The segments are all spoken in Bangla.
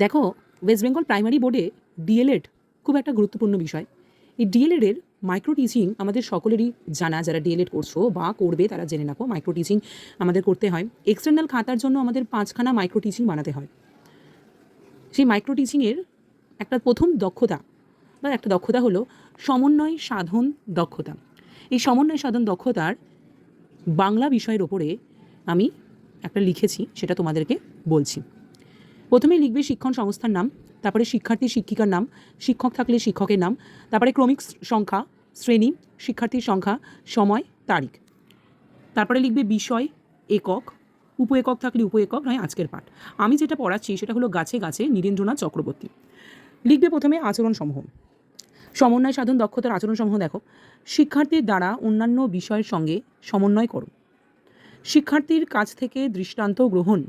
দেখো, ওয়েস্ট বেঙ্গল প্রাইমারি বোর্ডে ডিএলএড খুব একটা গুরুত্বপূর্ণ বিষয়। এই ডিএলএডের মাইক্রো টিচিং আমাদের সকলেরই জানা, যারা ডিএলএড করছো বা করবে তারা জেনে রাখো, মাইক্রো টিচিং আমাদের করতে হয়। এক্সটার্নাল খাতার জন্য আমাদের 5খানা মাইক্রো টিচিং বানাতে হয়। সেই মাইক্রো টিচিংয়ের একটা প্রথম দক্ষতা বা একটা দক্ষতা হলো সমন্বয় সাধন দক্ষতা। এই সমন্বয় সাধন দক্ষতার বাংলা বিষয়ের ওপরে আমি একটা লিখেছি, সেটা তোমাদেরকে বলছি। প্রথমেই লিখবে শিক্ষণ সংস্থার নাম, তারপরে শিক্ষার্থী শিক্ষিকার নাম, শিক্ষক থাকলে শিক্ষকের নাম, তারপরে ক্রমিক সংখ্যা, শ্রেণী, শিক্ষার্থীর সংখ্যা, সময়, তারিখ। তারপরে লিখবে বিষয়, একক, উপ একক থাকলে উপ একক, নয় আজকের পাঠ। আমি যেটা পড়াচ্ছি সেটা হলো গাছে গাছে নীরেন্দ্রনাথ চক্রবর্তী। লিখবে প্রথমে আচরণসমূহ। সমন্বয় সাধন দক্ষতার আচরণসমূহ দেখো। শিক্ষার্থীর দ্বারা অন্যান্য বিষয়ের সঙ্গে সমন্বয় করো, শিক্ষার্থীর কাছ থেকে দৃষ্টান্ত গ্রহণ,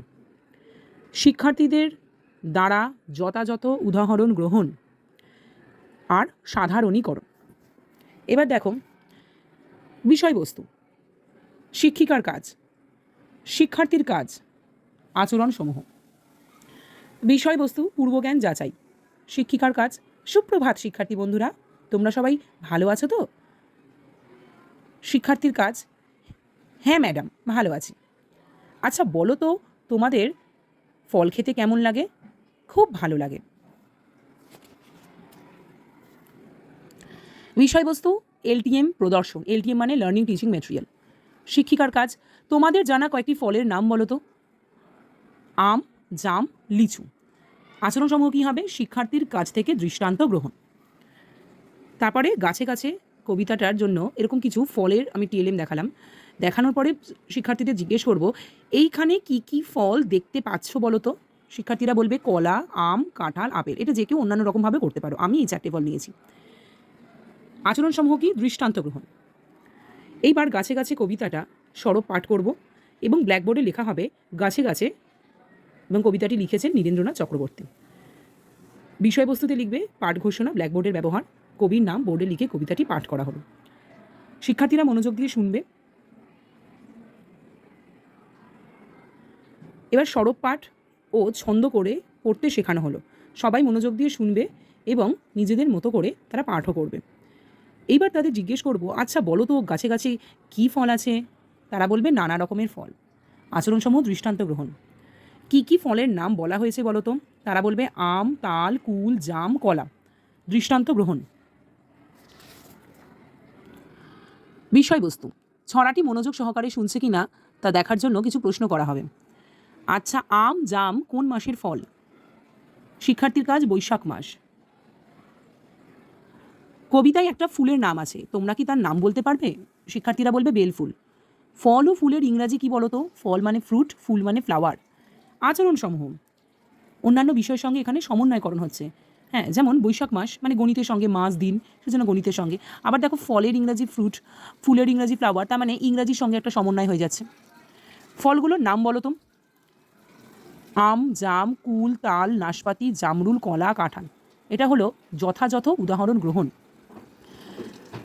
শিক্ষার্থীদের দ্বারা যথাযথ উদাহরণ গ্রহণ আর সাধারণীকরণ। এবার দেখো বিষয়বস্তু। শিক্ষিকার কাজ, শিক্ষার্থীর কাজ, আচরণসমূহ। বিষয়বস্তু পূর্বজ্ঞান যাচাই। শিক্ষিকার কাজ, সুপ্রভাত শিক্ষার্থী বন্ধুরা, তোমরা সবাই ভালো আছো তো? শিক্ষার্থীর কাজ, হ্যাঁ ম্যাডাম ভালো আছি। আচ্ছা বলো তো তোমাদের ফল খেতে কেমন লাগে? খুব ভালো লাগে। বিষয়বস্তু এলটিএম প্রদর্শন। এলটিএম মানে লার্নিং টিচিং ম্যাটেরিয়াল। শিক্ষিকার কাজ, তোমাদের জানা কয়েকটি ফলের নাম বলো তো? আম, জাম, লিচু। আচরণসমূহ কী হবে? শিক্ষার্থীর কাছ থেকে দৃষ্টান্ত গ্রহণ। তারপরে গাছে গাছে কবিতাটার জন্য এরকম কিছু ফলের আমি টিএলএম দেখালাম। দেখানোর পরে শিক্ষার্থীদের জিজ্ঞেস করব, এইখানে কি কি ফল দেখতে পাচ্ছ বলো তো? শিক্ষার্থীরা বলবে কলা, আম, কাঁঠাল, আপেল। এটা যে কেউ অন্যান্য রকমভাবে করতে পারো, আমি এই 4টে ফল নিয়েছি। আচরণসমূহ কি? দৃষ্টান্ত গ্রহণ। এইবার গাছে গাছে কবিতাটা সরব পাঠ করব এবং ব্ল্যাকবোর্ডে লেখা হবে গাছে গাছে, এবং কবিতাটি লিখেছেন নীরেন্দ্রনাথ চক্রবর্তী। বিষয়বস্তুতে লিখবে পাঠ ঘোষণা, ব্ল্যাকবোর্ডের ব্যবহার, কবির নাম বোর্ডে লিখে কবিতাটি পাঠ করা হলো। শিক্ষার্থীরা মনোযোগ দিয়ে শুনবে। এবার সরব পাঠ ও ছন্দ করে পড়তে শেখানো হলো। সবাই মনোযোগ দিয়ে শুনবে এবং নিজেদের মতো করে তারা পাঠও করবে। এইবার তাদের জিজ্ঞেস করব, আচ্ছা বলো তো গাছে গাছে কী ফল আছে? তারা বলবে নানা রকমের ফল। আচরণসমূহ দৃষ্টান্ত গ্রহণ। কি কি ফলের নাম বলা হয়েছে বলো তো? তারা বলবে আম, তাল, কুল, জাম, কলা। দৃষ্টান্ত গ্রহণ। বিষয়বস্তু, ছড়াটি মনোযোগ সহকারে শুনছে কি না তা দেখার জন্য কিছু প্রশ্ন করা হবে। আচ্ছা আম, জাম কোন মাসের ফল? শিক্ষার্থীর কাজ বৈশাখ মাস। কবিতায় একটা ফুলের নাম আছে, তোমরা কি তার নাম বলতে পারবে? শিক্ষার্থীরা বলবে বেলফুল। ফল ও ফুলের ইংরাজি কি বলো তো? ফল মানে ফ্রুট, ফুল মানে ফ্লাওয়ার। আচরণসমূহ, অন্যান্য বিষয়ের সঙ্গে এখানে সমন্বয়করণ হচ্ছে। হ্যাঁ, যেমন বৈশাখ মাস মানে গণিতের সঙ্গে মাস দিন, সেজন্য গণিতের সঙ্গে। আবার দেখো ফলের ইংরাজি ফ্রুট, ফুলের ইংরাজি ফ্লাওয়ার, তার মানে ইংরাজির সঙ্গে একটা সমন্বয় হয়ে যাচ্ছে। ফলগুলোর নাম বলো তো? আম, জাম, কুল, তাল, নাশপাতি, জামরুল, কলা, কাঁঠাল। এটা হলো যথাযথ উদাহরণ গ্রহণ।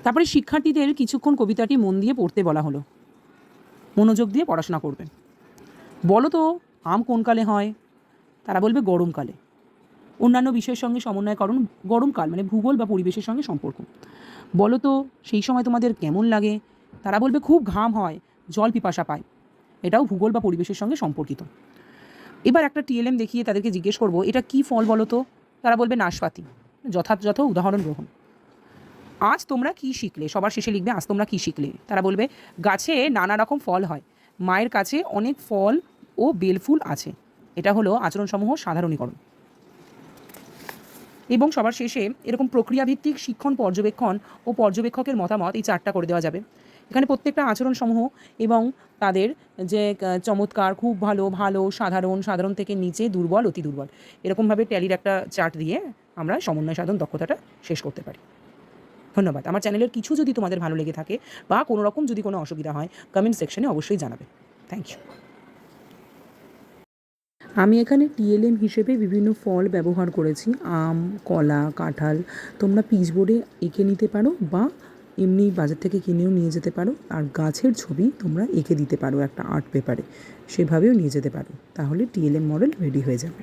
তারপরে শিক্ষার্থীদের কিছুক্ষণ কবিতাটি মন দিয়ে পড়তে বলা হলো। মনোযোগ দিয়ে পড়াশোনা করবে। বলো তো আম কোন কালে হয়? তারা বলবে গরমকালে। অন্যান্য বিষয়ের সঙ্গে সমন্বয়করণ, গরমকাল মানে ভূগোল বা পরিবেশের সঙ্গে সম্পর্ক। বলো তো সেই সময় তোমাদের কেমন লাগে? তারা বলবে খুব ঘাম হয়, জল পিপাসা পায়। এটাও ভূগোল বা পরিবেশের সঙ্গে সম্পর্কিত। এবার একটা টিএলএম দেখিয়ে তাদেরকে জিজ্ঞেস করব, এটা কি ফল বলো তো? তারা বলবে নাশপাতি। যথাযথ উদাহরণ গ্রহণ। আজ তোমরা কি শিখলে? সবার শেষে লিখবে আজ তোমরা কি শিখলে। তারা বলবে গাছে নানা রকম ফল হয়, মায়ের কাছে অনেক ফল ও বেলফুল আছে। এটা হলো আচরণসমূহ সাধারণীকরণ। এবং সবার শেষে এরকম প্রক্রিয়াভিত্তিক শিক্ষণ পর্যবেক্ষণ ও পর্যবেক্ষকের মতামত, এই 4টা করে দেওয়া যাবে। এখানে প্রত্যেকটা আচরণসমূহ এবং তাদের যে চমৎকার, খুব ভালো, ভালো, সাধারণ, সাধারণ থেকে নিচে, দুর্বল, অতি দুর্বল, এরকমভাবে ট্যালির একটা চার্ট দিয়ে আমরা সমন্বয় সাধন দক্ষতাটা শেষ করতে পারি। ধন্যবাদ। আমার চ্যানেলের কিছু যদি তোমাদের ভালো লেগে থাকে বা কোনো রকম যদি কোনো অসুবিধা হয়, কমেন্ট সেকশনে অবশ্যই জানাবে। Thank you. আমি এখানে টিএলএম হিসেবে বিভিন্ন ফল ব্যবহার করেছি, আম, কলা, কাঁঠাল। তোমরা পিচবোর্ডে এঁকে নিতে পারো বা এমনি বাজার থেকে কিনেও নিয়ে যেতে পারো। আর গাছের ছবি তোমরা এঁকে দিতে পারো একটা আর্ট পেপারে, সেভাবেও নিয়ে যেতে পারো। তাহলে টিএলএম মডেল রেডি হয়ে যাবে।